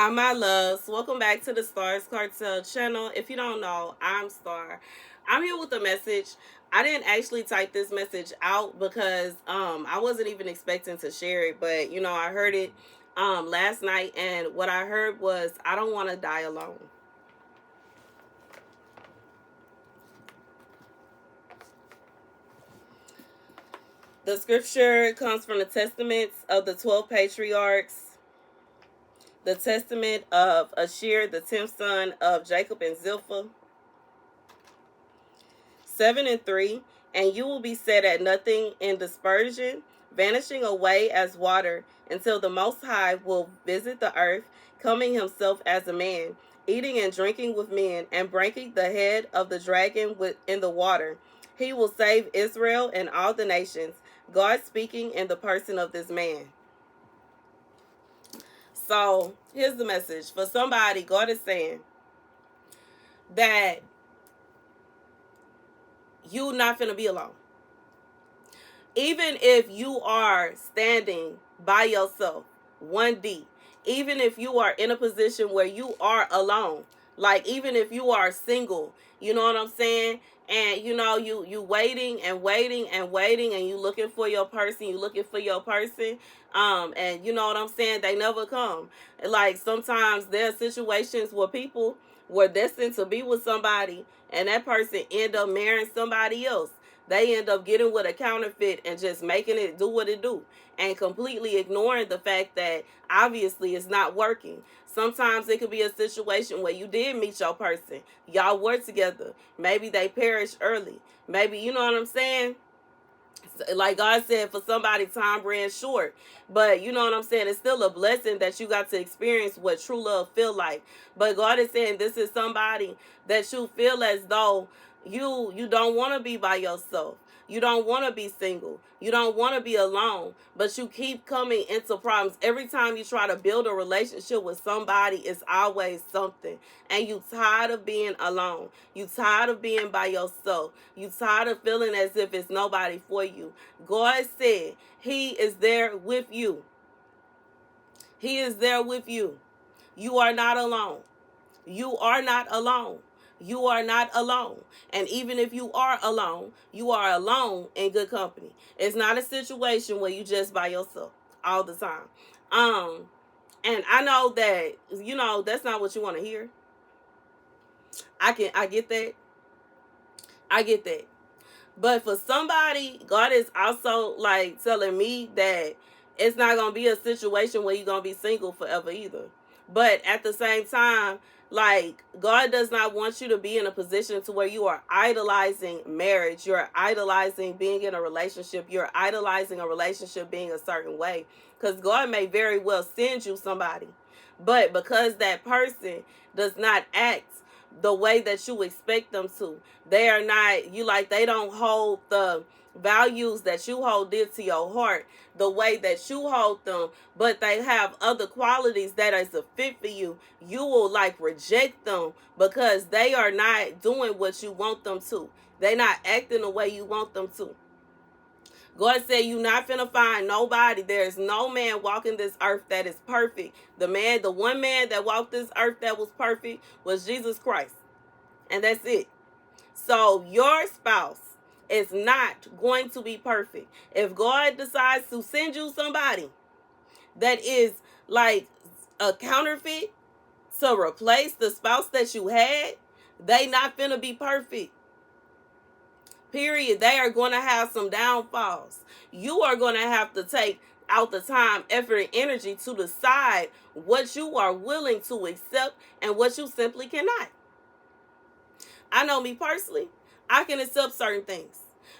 Hi, my loves. Welcome back to the Starscartel channel. If you don't know, I'm Star. I'm here with a message. I didn't actually type this message out because I wasn't even expecting to share it, but I heard it last night, and what I heard was I don't want to die alone. The scripture comes from the testaments of the 12 patriarchs, the testament of Ashir, the 10th son of Jacob and Zilpah, 7 and 3. And you will be set at nothing in dispersion, vanishing away as water, until the Most High will visit the earth, coming himself as a man, eating and drinking with men, and breaking the head of the dragon in the water. He will save Israel and all the nations. God speaking in the person of this man. So here's the message. For somebody, God is saying that you're not going to be alone. Even if you are standing by yourself, 1D, even if you are in a position where you are alone, like even if you are single, you know what I'm saying? And you waiting and waiting and waiting, and you looking for your person, and you know what I'm saying? They never come. Like sometimes there are situations where people were destined to be with somebody, and that person end up marrying somebody else. They end up getting with a counterfeit and just making it do what it do, and completely ignoring the fact that obviously it's not working. Sometimes it could be a situation where you did meet your person, y'all were together, maybe they perished early, maybe, you know what I'm saying? Like God said, for somebody time ran short, but you know what I'm saying, it's still a blessing that you got to experience what true love feel like. But God is saying this is somebody that you feel as though you don't want to be by yourself. You don't want to be single. You don't want to be alone, but you keep coming into problems. Every time you try to build a relationship with somebody, it's always something. And you tired of being alone. You tired of being by yourself. You tired of feeling as if it's nobody for you. God said he is there with you. He is there with you. You are not alone. You are not alone. You are not alone. And even if you are alone in good company. It's not a situation where you just by yourself all the time. And I know that, that's not what you want to hear. I get that. I get that. But for somebody, God is also like telling me that it's not going to be a situation where you're going to be single forever either. But at the same time, like, God does not want you to be in a position to where you are idolizing marriage. You're idolizing being in a relationship. You're idolizing a relationship being a certain way. Because God may very well send you somebody. But because that person does not act the way that you expect them to, they are not, they don't hold the values that you hold dear to your heart the way that you hold them, but they have other qualities that is a fit for you, you will reject them because they are not doing what you want them to. They're not acting the way you want them to. God said you're not finna find nobody. There's no man walking this earth that is perfect. The one man that walked this earth that was perfect was Jesus Christ. And that's it. So your spouse is not going to be perfect. If God decides to send you somebody that is like a counterfeit to replace the spouse that you had, they not finna be perfect. Period. They are going to have some downfalls. You are going to have to take out the time, effort, and energy to decide what you are willing to accept and what you simply cannot. I know me personally, I can accept certain things.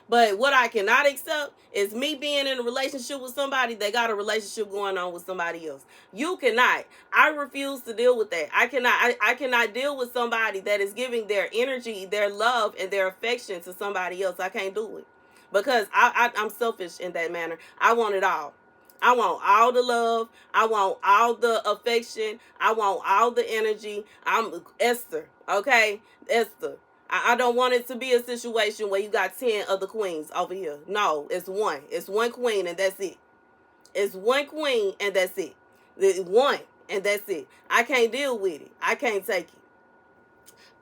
But what I cannot accept is me being in a relationship with somebody that got a relationship going on with somebody else. You cannot. I refuse to deal with that. I cannot deal with somebody that is giving their energy, their love, and their affection to somebody else. I can't do it. Because I'm selfish in that manner. I want it all. I want all the love. I want all the affection. I want all the energy. I'm Esther. Okay? Esther. I don't want it to be a situation where you got 10 other queens over here. No, it's one. It's one queen and that's it. It's one queen and that's it. It's one. and that's it. I can't deal with it. I can't take it.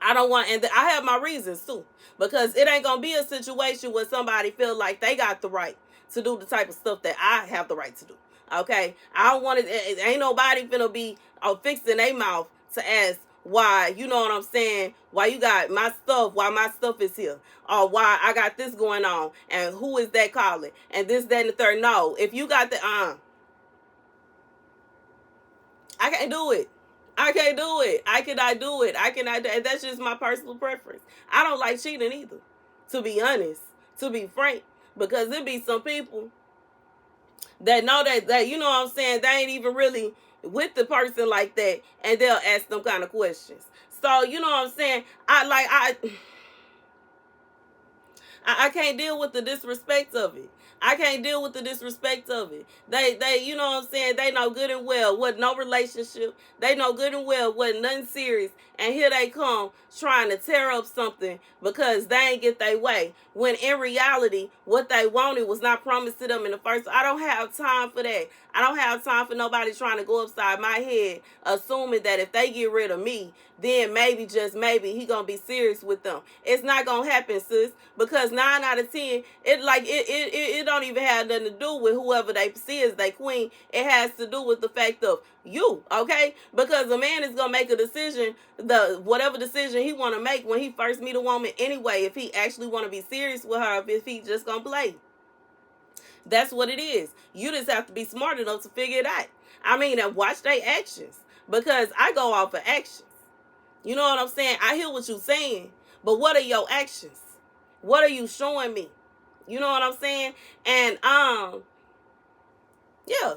I don't want, and I have my reasons too, because it ain't gonna be a situation where somebody feel like they got the right to do the type of stuff that I have the right to do. Okay, I don't want it. Ain't nobody finna be fixing their mouth to ask why. You know what I'm saying? Why you got my stuff? Why my stuff is here? Or why I got this going on? And who is that calling? And this, that, and the third. No, if you got the I can't do it. I can't do it. I cannot do it. I cannot do it. That's just my personal preference. I don't like cheating either, to be honest, to be frank, because there be some people that know that you know what I'm saying, they ain't even really with the person like that, and they'll ask them kind of questions. So you know what I'm saying? I can't deal with the disrespect of it. I can't deal with the disrespect of it. They, you know what I'm saying? They know good and well what no relationship. They know good and well what nothing serious. And here they come trying to tear up something because they ain't get their way. When in reality, what they wanted was not promised to them in the first. I don't have time for that. I don't have time for nobody trying to go upside my head, assuming that if they get rid of me, then maybe, just maybe, he gonna be serious with them. It's not gonna happen, sis, because 9 out of 10, it don't even have nothing to do with whoever they see as their queen. It has to do with the fact of you, okay? Because a man is gonna make a decision, whatever decision he wanna make when he first meet a woman anyway, if he actually wanna be serious with her, if he just gonna play. That's what it is. You just have to be smart enough to figure it out. I mean, and watch their actions, because I go off of actions. You know what I'm saying? I hear what you're saying, but what are your actions? What are you showing me? You know what I'm saying? And yeah,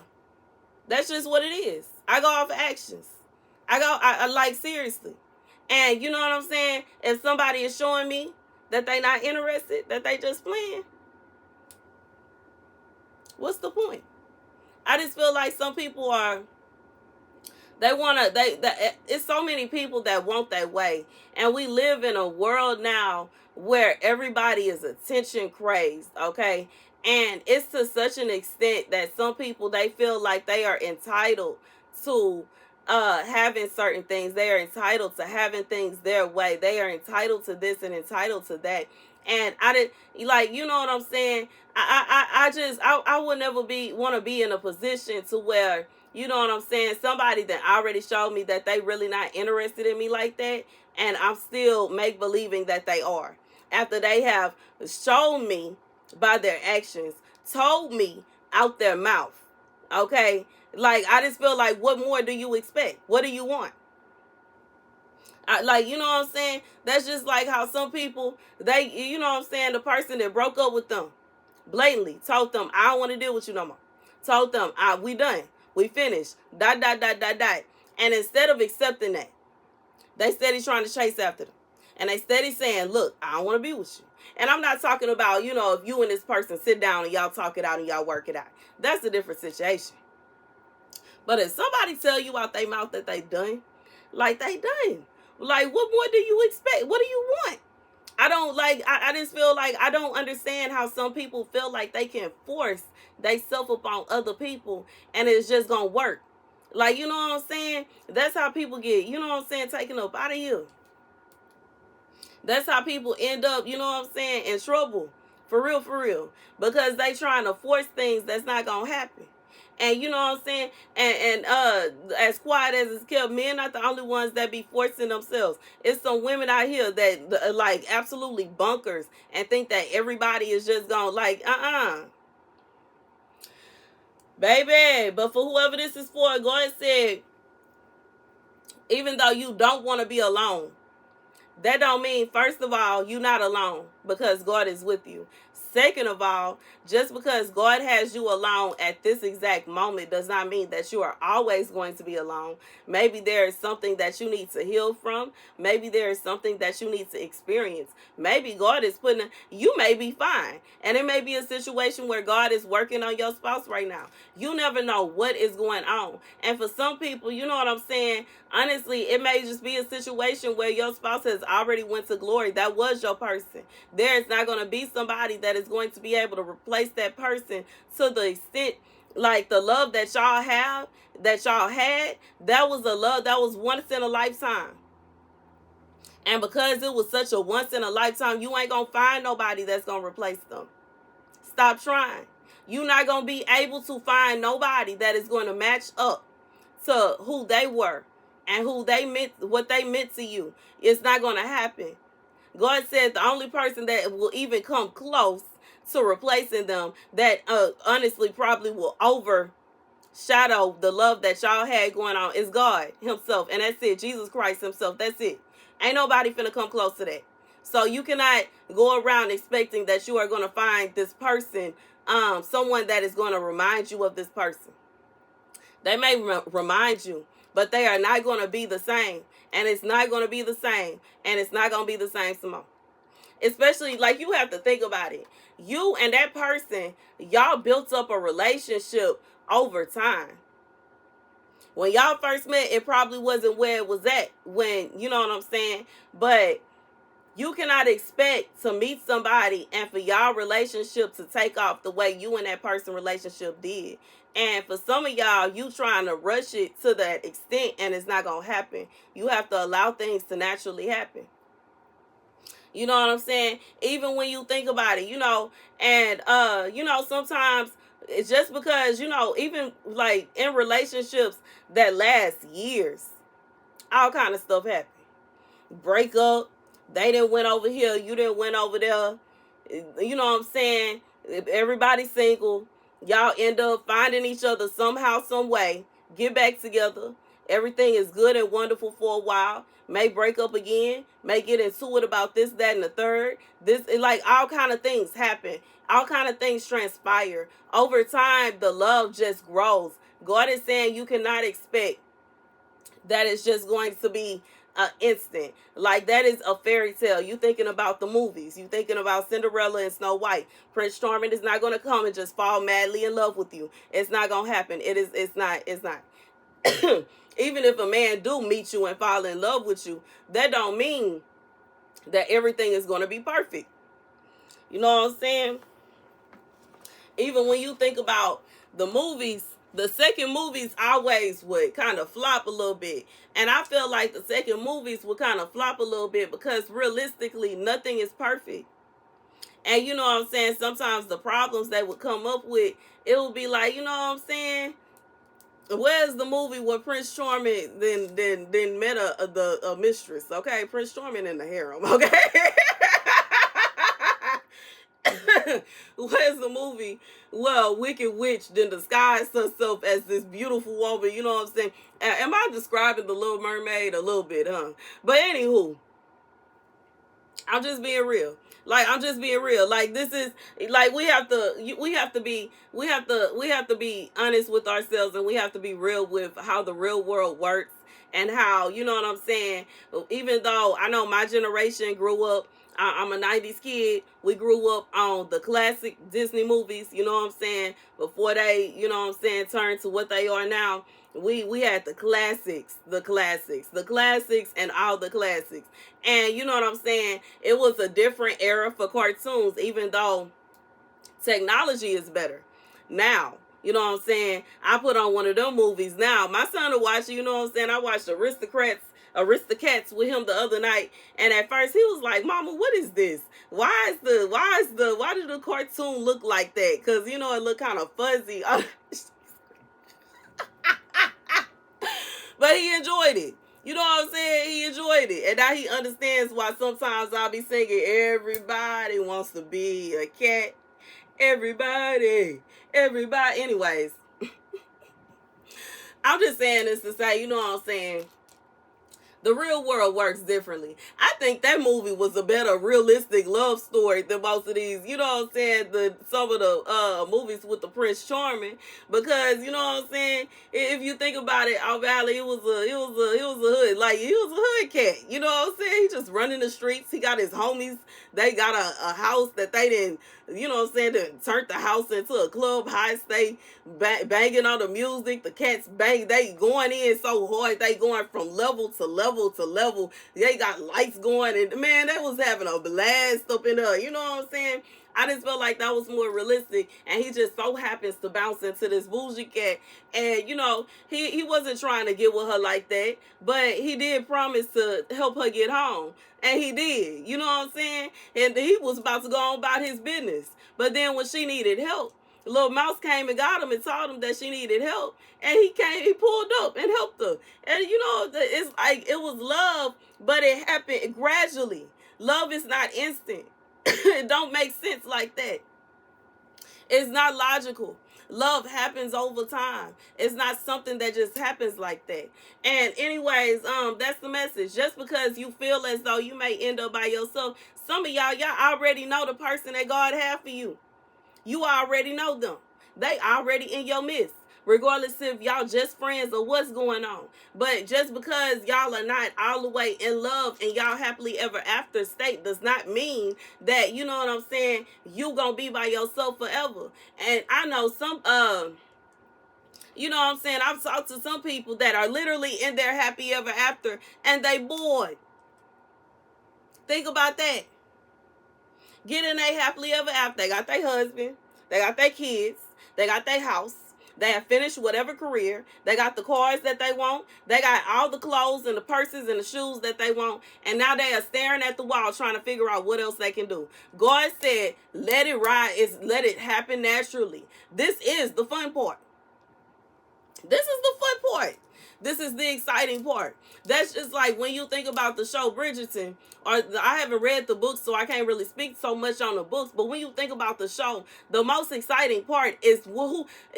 that's just what it is. I go off of actions. I like, seriously. And you know what I'm saying? If somebody is showing me that they not interested, that they just playing, what's the point? I just feel like some people are, it's so many people that want that way. And we live in a world now where everybody is attention crazed, okay? And it's to such an extent that some people, they feel like they are entitled to having certain things. They are entitled to having things their way. They are entitled to this and entitled to that. And I did, like, you know what I'm saying? I would never want to be in a position to where, you know what I'm saying, somebody that already showed me that they really not interested in me like that, and I'm still make believing that they are, after they have shown me by their actions, told me out their mouth. Okay? Like, I just feel like, what more do you expect? What do you want? Like, you know what I'm saying? That's just like how some people, they, you know what I'm saying, the person that broke up with them blatantly told them, I don't want to deal with you no more. Told them, we done. We finished. ... And instead of accepting that, they steady trying to chase after them. And they steady saying, look, I don't want to be with you. And I'm not talking about, you know, if you and this person sit down and y'all talk it out and y'all work it out. That's a different situation. But if somebody tell you out their mouth that they done, like, they done. Like, what more do you expect? What do you want? I don't like, I just feel like I don't understand how some people feel like they can force themselves upon other people and it's just gonna work. Like, you know what I'm saying? That's how people get, you know what I'm saying, taken up out of here. That's how people end up, you know what I'm saying, in trouble. For real, for real. Because they trying to force things that's not gonna happen. And you know what I'm saying? And as quiet as it's kept, men not the only ones that be forcing themselves. It's some women out here that like absolutely bunkers and think that everybody is just gonna like, baby. But for whoever this is for, God said, even though you don't want to be alone, that don't mean, first of all, you're not alone because God is with you. Second of all, just because God has you alone at this exact moment does not mean that you are always going to be alone. Maybe there is something that you need to heal from. Maybe there is something that you need to experience. Maybe God is you may be fine. And it may be a situation where God is working on your spouse right now. You never know what is going on. And for some people, you know what I'm saying? Honestly, it may just be a situation where your spouse has already went to glory. That was your person. There is not going to be somebody that is going to be able to replace that person to the extent Like the love that y'all have, that y'all had, that was a love that was once in a lifetime. And because it was such a once in a lifetime, you ain't gonna find nobody that's gonna replace them. Stop trying. You're not gonna be able to find nobody that is going to match up to who they were and who they meant, what they meant to you. It's not gonna happen. God said the only person that will even come close to replacing them, that honestly probably will overshadow the love that y'all had going on, is God himself. And that's it. Jesus Christ himself. That's it. Ain't nobody finna come close to that. So you cannot go around expecting that you are going to find this person, someone that is going to remind you of this person. They may remind you, but they are not going to be the same. And it's not going to be the same. And it's not going to be the same, Simone. Especially, like, you have to think about it. You and that person, y'all built up a relationship over time. When y'all first met, it probably wasn't where it was at when, you know what I'm saying? But you cannot expect to meet somebody and for y'all relationship to take off the way you and that person relationship did. And for some of y'all, you trying to rush it to that extent, and it's not going to happen. You have to allow things to naturally happen. You know what I'm saying? Even when you think about it, and, sometimes it's just because, even like in relationships that last years, all kind of stuff happen. Break up, they didn't went over here, you didn't went over there. You know what I'm saying? Everybody's single. Y'all end up finding each other somehow, some way. Get back together. Everything is good and wonderful for a while. May break up again. May get into it about this, that, and the third. This, like, all kind of things happen. All kind of things transpire. Over time, the love just grows. God is saying you cannot expect that it's just going to be instant. Like, that is a fairy tale. You thinking about the movies. You thinking about Cinderella and Snow White. Prince Charming is not going to come and just fall madly in love with you. It's not going to happen. It's not. Even if a man do meet you and fall in love with you, that don't mean that everything is going to be perfect. You know what I'm saying? Even when you think about the movies, the second movies always would kind of flop a little bit. And I feel like the second movies would kind of flop a little bit because realistically, nothing is perfect. And you know what I'm saying? Sometimes the problems they would come up with, it would be like, you know what I'm saying? Where's the movie where Prince Charming then met a mistress? Okay, Prince Charming in the harem. Okay. Where's the movie? Well, Wicked Witch then disguised herself as this beautiful woman. You know what I'm saying? Am I describing the Little Mermaid a little bit, huh? But anywho, I'm just being real. Like, I'm just being real. Like, this is like we have to be honest with ourselves, and we have to be real with how the real world works and how, you know what I'm saying? Even though I know my generation grew up, I'm a 90s kid. We grew up on the classic Disney movies, you know what I'm saying? Before they, you know what I'm saying, turned to what they are now. We had the classics, and all the classics. And you know what I'm saying? It was a different era for cartoons, even though technology is better now. You know what I'm saying? I put on one of them movies now. My son will watch it, you know what I'm saying? I watched Aristocats with him the other night, and at first he was like, "Mama, what is this? Why did the cartoon look like that?" Because, you know, it looked kind of fuzzy. But he enjoyed it. You know what I'm saying? He enjoyed it. And now he understands why sometimes I'll be singing, "Everybody wants to be a cat. Everybody. Anyways, I'm just saying this to say, you know what I'm saying? The real world works differently. I think that movie was a better realistic love story than most of these, you know what I'm saying, some of the movies with the Prince Charming, because, you know what I'm saying, if you think about it, Out Valley, it was a hood, like, he was a hood cat, you know what I'm saying? He just running the streets. He got his homies. They got a house that they didn't, you know what I'm saying, they turned the house into a club heist. They banging on the music. The cats bang. They going in so hard. They going from level to level. They got lights going, and man, they was having a blast up in there. You know what I'm saying? I just felt like that was more realistic, and he just so happens to bounce into this bougie cat, and you know, he wasn't trying to get with her like that, but he did promise to help her get home, and he did. You know what I'm saying? And he was about to go on about his business, but then when she needed help, little mouse came and got him and told him that she needed help, and he pulled up and helped her. And you know, it's like it was love, but it happened gradually. Love is not instant. It don't make sense like that. It's not logical. Love happens over time. It's not something that just happens like that. And anyways, that's the message. Just because you feel as though you may end up by yourself, some of y'all already know the person that God had for you. You already know them. They already in your midst. Regardless if y'all just friends or what's going on. But just because y'all are not all the way in love and y'all happily ever after state does not mean that, you know what I'm saying, you gonna be by yourself forever. And I know some you know what I'm saying, I've talked to some people that are literally in their happy ever after and they bored. Think about that. Get in their happily ever after. They got their husband, they got their kids, they got their house, they have finished whatever career, they got the cars that they want, they got all the clothes and the purses and the shoes that they want, and now they are staring at the wall trying to figure out what else they can do. God said, let it ride, let it happen naturally. This is the fun part. This is the fun part. This is the exciting part. That's just like when you think about the show Bridgerton, or I haven't read the books, so I can't really speak so much on the books, but when you think about the show, the most exciting part is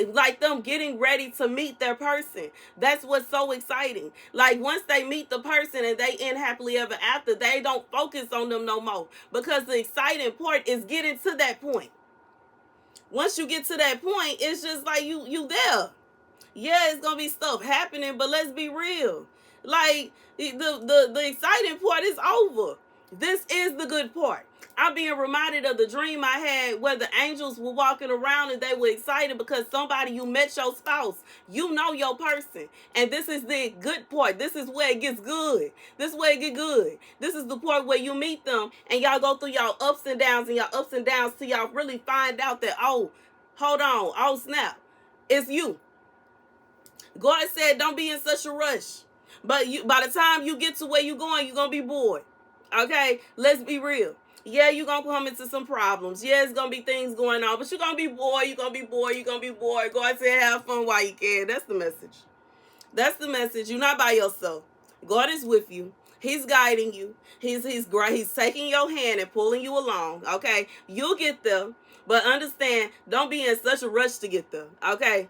like them getting ready to meet their person. That's what's so exciting. Like once they meet the person and they end happily ever after, they don't focus on them no more, because the exciting part is getting to that point. Once you get to that point, it's just like you there. Yeah, it's gonna be stuff happening, but let's be real. Like the exciting part is over. This is the good part. I'm being reminded of the dream I had where the angels were walking around and they were excited because somebody, you met your spouse. You know your person. And this is the good part. This is where it gets good. This is where it gets good. This is the part where you meet them and y'all go through y'all ups and downs till y'all really find out that, oh, hold on, oh snap, it's you. God said don't be in such a rush. But by the time you get to where you're going, you're going to be bored. Okay? Let's be real. Yeah, you're going to come into some problems. Yeah, it's going to be things going on. But you're going to be bored. You're going to be bored. You're going to be bored. God said have fun while you can. That's the message. That's the message. You're not by yourself. God is with you. He's guiding you. He's taking your hand and pulling you along. Okay? You'll get there. But understand, don't be in such a rush to get there. Okay?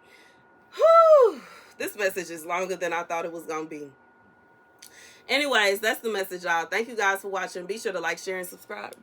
Whew. This message is longer than I thought it was going to be. Anyways, that's the message, y'all. Thank you guys for watching. Be sure to like, share, and subscribe.